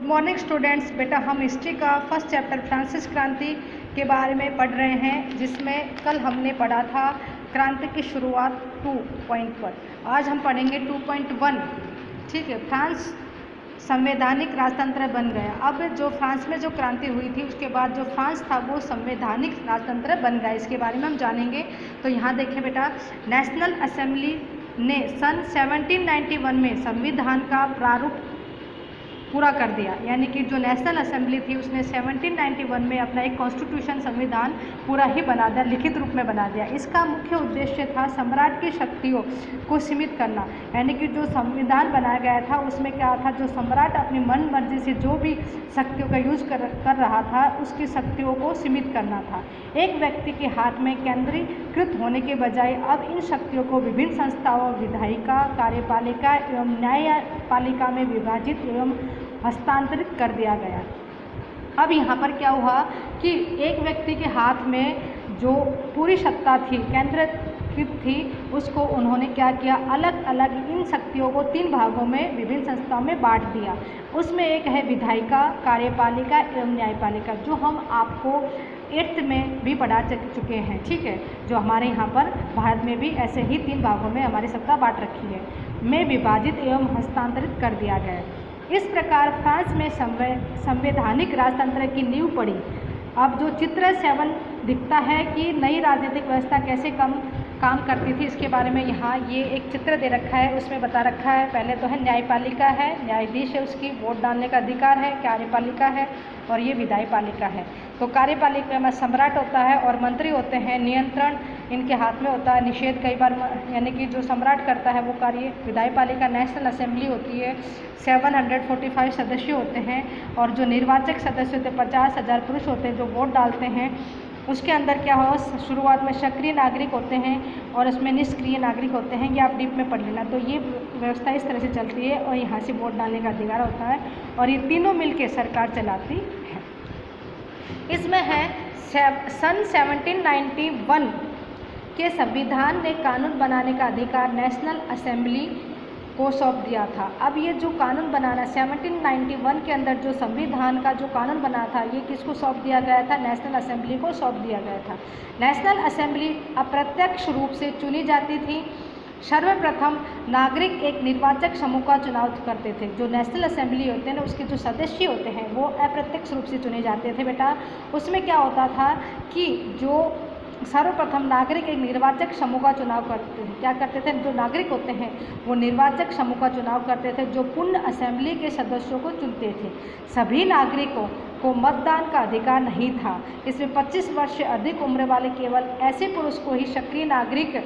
Morning students. बेटा हम history का फर्स्ट चैप्टर फ्रांसीसी क्रांति के बारे में पढ़ रहे हैं, जिसमें कल हमने पढ़ा था क्रांति की शुरुआत 2 पॉइंट पर। आज हम पढ़ेंगे 2.1। ठीक है, फ्रांस संवैधानिक राजतंत्र बन गया। अब जो फ्रांस में जो क्रांति हुई थी उसके बाद जो फ्रांस था वो संवैधानिक राजतंत्र बन गया। इसके बारे में हम जानेंगे। तो यहाँ देखें बेटा, नेशनल असेंबली ने सन 1791 में संविधान का प्रारूप पूरा कर दिया। यानी कि जो नेशनल असेंबली थी उसने 1791 में अपना एक कॉन्स्टिट्यूशन संविधान पूरा ही बना दिया, लिखित रूप में बना दिया। इसका मुख्य उद्देश्य था सम्राट की शक्तियों को सीमित करना। यानी कि जो संविधान बनाया गया था उसमें क्या था, जो सम्राट अपनी मन मर्जी से जो भी शक्तियों का यूज कर रहा था उसकी शक्तियों को सीमित करना था। एक व्यक्ति के हाथ में केंद्रीकृत होने के बजाय अब इन शक्तियों को विभिन्न संस्थाओं, विधायिका, कार्यपालिका एवं न्यायपालिका में विभाजित एवं हस्तांतरित कर दिया गया। अब यहाँ पर क्या हुआ कि एक व्यक्ति के हाथ में जो पूरी सत्ता थी, केंद्रीकृत थी, उसको उन्होंने क्या किया, अलग अलग इन शक्तियों को 3 भागों में विभिन्न संस्थाओं में बांट दिया। उसमें एक है विधायिका, कार्यपालिका एवं न्यायपालिका, जो हम आपको 8th में भी पढ़ा चुके हैं। ठीक है, जो हमारे यहाँ पर भारत में भी ऐसे ही 3 भागों में हमारी सत्ता बांट रखी है, में विभाजित एवं हस्तांतरित कर दिया गया। इस प्रकार फ्रांस में संवैधानिक राजतंत्र की नींव पड़ी। अब जो चित्र 7 दिखता है कि नई राजनीतिक व्यवस्था कैसे काम करती थी, इसके बारे में यहाँ ये एक चित्र दे रखा है, उसमें बता रखा है। पहले तो है न्यायपालिका है, न्यायाधीश है, उसकी वोट डालने का अधिकार है। कार्यपालिका है और ये विधायपालिका है। तो कार्यपालिका में सम्राट होता है और मंत्री होते हैं, नियंत्रण इनके हाथ में होता है, निषेध कई बार, यानी कि जो सम्राट करता है वो कार्य। विधायपालिका नेशनल असेंबली होती है, 745 सदस्य होते हैं और जो निर्वाचक सदस्य होते हैं 50,000 पुरुष होते हैं जो वोट डालते हैं। उसके अंदर क्या हो, शुरुआत में सक्रिय नागरिक होते हैं और उसमें निष्क्रिय नागरिक होते हैं। ये आप डीप में पढ़ लेना। तो ये व्यवस्था इस तरह से चलती है और यहाँ से वोट डालने का अधिकार होता है और ये तीनों मिलकर सरकार चलाती है। इसमें है सन 1791 के संविधान ने कानून बनाने का अधिकार नेशनल असेंबली को सौंप दिया था। अब ये जो कानून बनाना 1791 के अंदर जो संविधान का जो कानून बना था, ये किसको सौंप दिया गया था, नेशनल असेंबली को सौंप दिया गया था। नेशनल असेंबली अप्रत्यक्ष रूप से चुनी जाती थी। सर्वप्रथम नागरिक एक निर्वाचक समूह का चुनाव करते थे। जो नेशनल असेंबली होते हैं ना, उसके जो सदस्य होते हैं वो अप्रत्यक्ष रूप से चुने जाते थे। बेटा उसमें क्या होता था कि जो सर्वप्रथम नागरिक एक निर्वाचक समूह का चुनाव करते थे। क्या करते थे, जो नागरिक होते हैं वो निर्वाचक समूह का चुनाव करते थे, जो पूर्ण असेंबली के सदस्यों को चुनते थे। सभी नागरिकों को मतदान का अधिकार नहीं था। इसमें 25 वर्ष से अधिक उम्र वाले केवल ऐसे पुरुष को ही सक्रिय नागरिक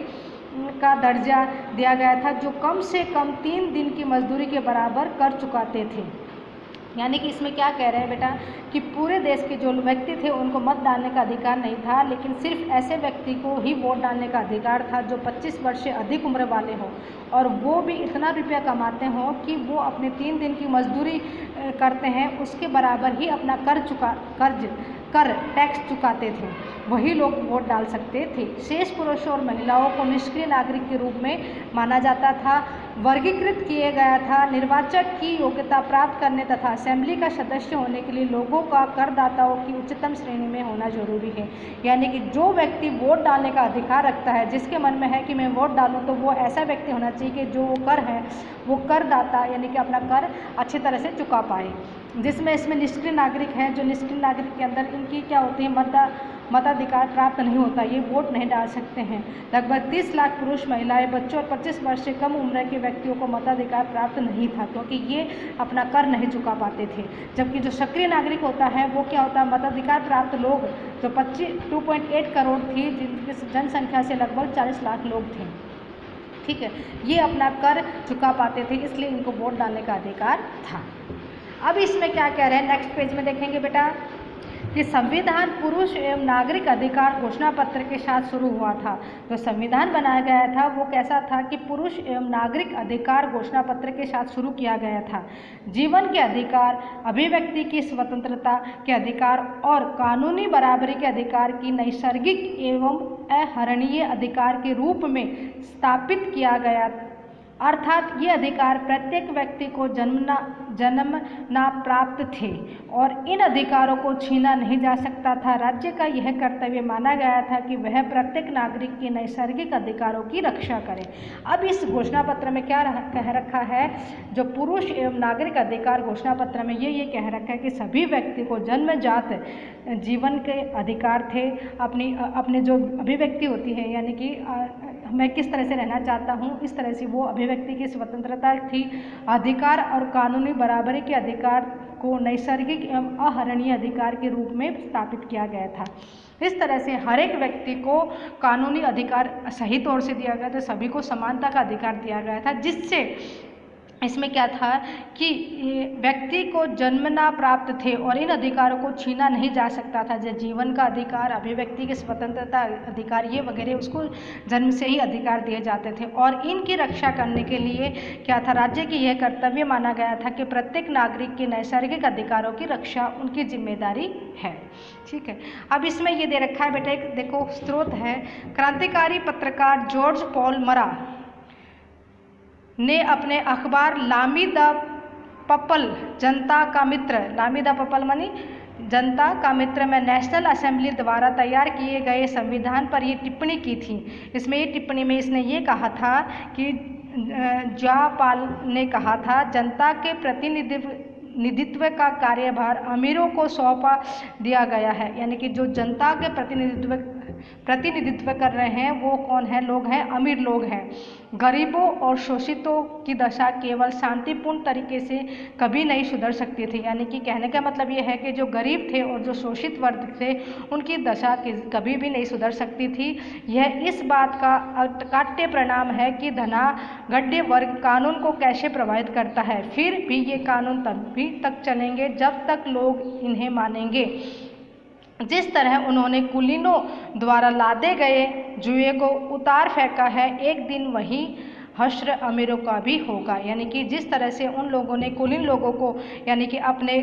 का दर्जा दिया गया था जो कम से कम 3 दिन की मजदूरी के बराबर कर चुकाते थे। यानी कि इसमें क्या कह रहे हैं बेटा कि पूरे देश के जो व्यक्ति थे उनको मत डालने का अधिकार नहीं था, लेकिन सिर्फ ऐसे व्यक्ति को ही वोट डालने का अधिकार था जो 25 वर्ष से अधिक उम्र वाले हों और वो भी इतना रुपया कमाते हों कि वो अपने 3 दिन की मजदूरी करते हैं, उसके बराबर ही अपना कर टैक्स चुकाते थे, वही लोग वोट डाल सकते थे। शेष पुरुषों और महिलाओं को निष्क्रिय नागरिक के रूप में माना जाता था। वर्गीकृत किया गया था। निर्वाचक की योग्यता प्राप्त करने तथा असेंबली का सदस्य होने के लिए लोगों का करदाताओं की उच्चतम श्रेणी में होना जरूरी है। यानी कि जो व्यक्ति वोट डालने का अधिकार रखता है, जिसके मन में है कि मैं वोट डालूं, तो वो ऐसा व्यक्ति होना चाहिए कि जो कर है वो करदाता, यानी कि अपना कर अच्छी तरह से चुका पाए। जिसमें इसमें निष्क्रिय नागरिक हैं, जो निष्क्रिय नागरिक के अंदर इनकी क्या होती है, मताधिकार प्राप्त नहीं होता, ये वोट नहीं डाल सकते हैं। लगभग 30 लाख पुरुष, महिलाएं, बच्चों और 25 वर्ष से कम उम्र के व्यक्तियों को मताधिकार प्राप्त नहीं था, क्योंकि ये अपना कर नहीं चुका पाते थे। जबकि जो सक्रिय नागरिक होता है वो क्या होता है, मताधिकार प्राप्त लोग जो 2.8 करोड़ थी, जिनकी जनसंख्या से लगभग 40 लाख लोग थे। ठीक है, ये अपना कर चुका पाते थे, इसलिए इनको वोट डालने का अधिकार था। अब इसमें क्या कह रहे हैं, नेक्स्ट पेज में देखेंगे बेटा कि संविधान पुरुष एवं नागरिक अधिकार घोषणा पत्र के साथ शुरू हुआ था। जो संविधान बनाया गया था वो कैसा था कि पुरुष एवं नागरिक अधिकार घोषणा पत्र के साथ शुरू किया गया था। जीवन के अधिकार, अभिव्यक्ति की स्वतंत्रता के अधिकार और कानूनी बराबरी के अधिकार की नैसर्गिक एवं अहरणीय अधिकार के रूप में स्थापित किया गया अर्थात ये अधिकार प्रत्येक व्यक्ति को जन्मना प्राप्त थे और इन अधिकारों को छीना नहीं जा सकता था। राज्य का यह कर्तव्य माना गया था कि वह प्रत्येक नागरिक के नैसर्गिक अधिकारों की रक्षा करे। अब इस घोषणा पत्र में क्या कह रखा है, जो पुरुष एवं नागरिक अधिकार घोषणा पत्र में ये कह रखा है कि सभी व्यक्ति को जन्मजात जीवन के अधिकार थे। अपने जो अभिव्यक्ति होती है, यानी कि मैं किस तरह से रहना चाहता हूँ, इस तरह से वो अभिव्यक्ति की स्वतंत्रता थी। अधिकार और कानूनी बराबरी के अधिकार को नैसर्गिक एवं अहरणीय अधिकार के रूप में स्थापित किया गया था। इस तरह से हर एक व्यक्ति को कानूनी अधिकार सही तौर से दिया गया था, सभी को समानता का अधिकार दिया गया था, जिससे इसमें क्या था कि व्यक्ति को जन्मना प्राप्त थे और इन अधिकारों को छीना नहीं जा सकता था। जैसे जीवन का अधिकार, अभिव्यक्ति की स्वतंत्रता अधिकार, ये वगैरह उसको जन्म से ही अधिकार दिए जाते थे। और इनकी रक्षा करने के लिए क्या था, राज्य की यह कर्तव्य माना गया था कि प्रत्येक नागरिक के नैसर्गिक अधिकारों की रक्षा उनकी जिम्मेदारी है। ठीक है, अब इसमें ये दे रखा है बेटा, एक देखो स्रोत है, क्रांतिकारी पत्रकार जॉर्ज पॉल मरा ने अपने अखबार लामी द पपल जनता का मित्र, लामी द पपल मानी जनता का मित्र में नेशनल असेंबली द्वारा तैयार किए गए संविधान पर ये टिप्पणी की थी। इसमें ये टिप्पणी में इसने ये कहा था कि जॉर्ज ने कहा था, जनता के प्रतिनिधित्व का कार्यभार अमीरों को सौंपा दिया गया है। यानी कि जो जनता के प्रतिनिधित्व कर रहे हैं वो कौन है, लोग हैं, अमीर लोग हैं। गरीबों और शोषितों की दशा केवल शांतिपूर्ण तरीके से कभी नहीं सुधर सकती थी। यानी कि कहने का मतलब ये है कि जो गरीब थे और जो शोषित वर्ग थे उनकी दशा कभी भी नहीं सुधर सकती थी। यह इस बात का अकाट्य परिणाम है कि धनाढ्य वर्ग कानून को कैसे प्रभावित करता है। फिर भी ये कानून तभी तक चलेंगे जब तक लोग इन्हें मानेंगे। जिस तरह उन्होंने कुलीनों द्वारा लादे गए जुए को उतार फेंका है, एक दिन वही हश्र अमीरों का भी होगा। यानी कि जिस तरह से उन लोगों ने कुलीन लोगों को, यानी कि अपने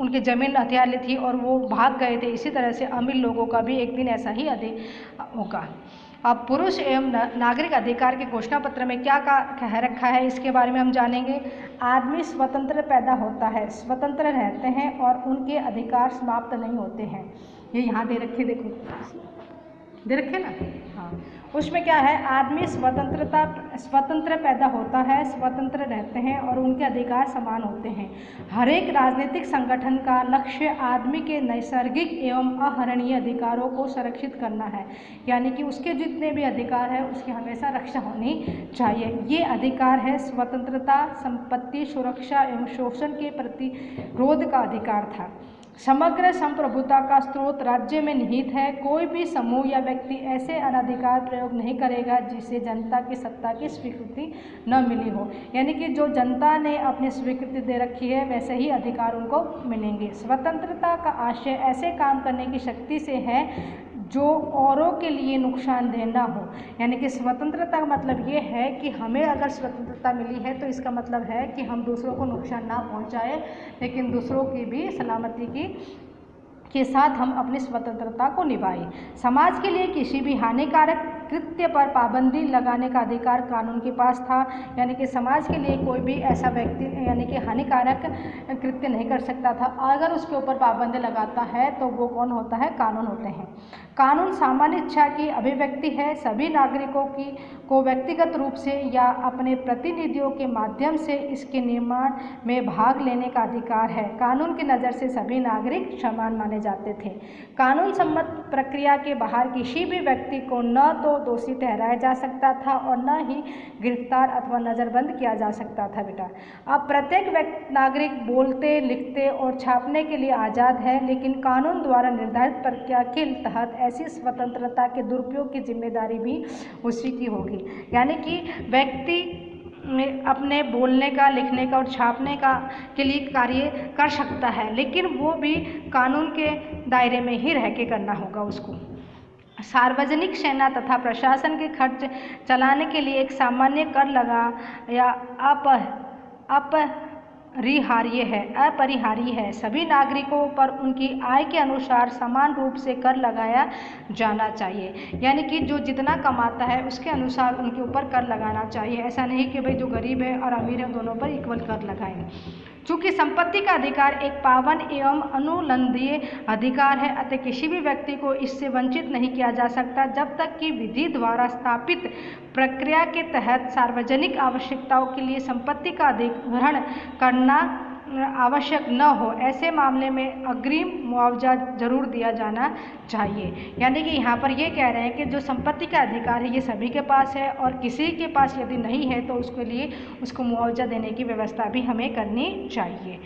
उनकी ज़मीन हथियार ली थी और वो भाग गए थे, इसी तरह से अमीर लोगों का भी एक दिन ऐसा ही होगा। अब पुरुष एवं नागरिक अधिकार के घोषणा पत्र में क्या कह रखा है, इसके बारे में हम जानेंगे। आदमी स्वतंत्र पैदा होता है, स्वतंत्र रहते हैं और उनके अधिकार समाप्त नहीं होते हैं। ये यहाँ दे रखे, देखो दे रखे ना, हाँ, उसमें क्या है, आदमी स्वतंत्र पैदा होता है, स्वतंत्र रहते हैं और उनके अधिकार समान होते हैं। हर एक राजनीतिक संगठन का लक्ष्य आदमी के नैसर्गिक एवं अहरणीय अधिकारों को संरक्षित करना है। यानी कि उसके जितने भी अधिकार है उसकी हमेशा रक्षा होनी चाहिए। ये अधिकार है स्वतंत्रता, संपत्ति, सुरक्षा एवं शोषण के प्रतिरोध का अधिकार था। समग्र संप्रभुता का स्रोत राज्य में निहित है। कोई भी समूह या व्यक्ति ऐसे अनधिकार प्रयोग नहीं करेगा जिसे जनता की सत्ता की स्वीकृति न मिली हो। यानी कि जो जनता ने अपनी स्वीकृति दे रखी है वैसे ही अधिकार उनको मिलेंगे। स्वतंत्रता का आशय ऐसे काम करने की शक्ति से है जो औरों के लिए नुकसानदेह न हो। यानी कि स्वतंत्रता का मतलब ये है कि हमें अगर स्वतंत्रता मिली है तो इसका मतलब है कि हम दूसरों को नुकसान ना पहुंचाए, लेकिन दूसरों की भी सलामती के साथ हम अपनी स्वतंत्रता को निभाएं। समाज के लिए किसी भी हानिकारक कृत्य पर पाबंदी लगाने का अधिकार कानून के पास था। यानी कि समाज के लिए कोई भी ऐसा व्यक्ति यानी कि हानिकारक कृत्य नहीं कर सकता था। अगर उसके ऊपर पाबंदी लगाता है तो वो कौन होता है, कानून होते हैं। कानून सामान्य इच्छा की अभिव्यक्ति है। सभी नागरिकों को व्यक्तिगत रूप से या अपने प्रतिनिधियों के माध्यम से इसके निर्माण में भाग लेने का अधिकार है। कानून की नज़र से सभी नागरिक समान माने जाते थे। कानून सम्मत प्रक्रिया के बाहर किसी भी व्यक्ति को न तो दोषी ठहराया जा सकता था और न ही गिरफ्तार अथवा नज़रबंद किया जा सकता था। बेटा, अब प्रत्येक नागरिक बोलते, लिखते और छापने के लिए आज़ाद है, लेकिन कानून द्वारा निर्धारित प्रक्रिया के तहत ऐसी स्वतंत्रता के दुरुपयोग की जिम्मेदारी भी उसी की होगी। यानी कि व्यक्ति अपने बोलने का, लिखने का और छापने का के लिए कार्य कर सकता है, लेकिन वो भी कानून के दायरे में ही रह के करना होगा उसको। सार्वजनिक सेना तथा प्रशासन के खर्च चलाने के लिए एक सामान्य कर लगा या अपरिहार्य है, अपरिहार्य है। सभी नागरिकों पर उनकी आय के अनुसार समान रूप से कर लगाया जाना चाहिए। यानी कि जो जितना कमाता है उसके अनुसार उनके ऊपर कर लगाना चाहिए। ऐसा नहीं कि भाई जो गरीब है और अमीर है दोनों पर इक्वल कर लगाएं। चूँकि संपत्ति का अधिकार एक पावन एवं अनुलंघनीय अधिकार है, अतः किसी भी व्यक्ति को इससे वंचित नहीं किया जा सकता जब तक कि विधि द्वारा स्थापित प्रक्रिया के तहत सार्वजनिक आवश्यकताओं के लिए संपत्ति का अधिग्रहण करना आवश्यक न हो। ऐसे मामले में अग्रिम मुआवजा जरूर दिया जाना चाहिए। यानी कि यहाँ पर ये कह रहे हैं कि जो संपत्ति का अधिकार है ये सभी के पास है और किसी के पास यदि नहीं है तो उसके लिए उसको मुआवजा देने की व्यवस्था भी हमें करनी चाहिए।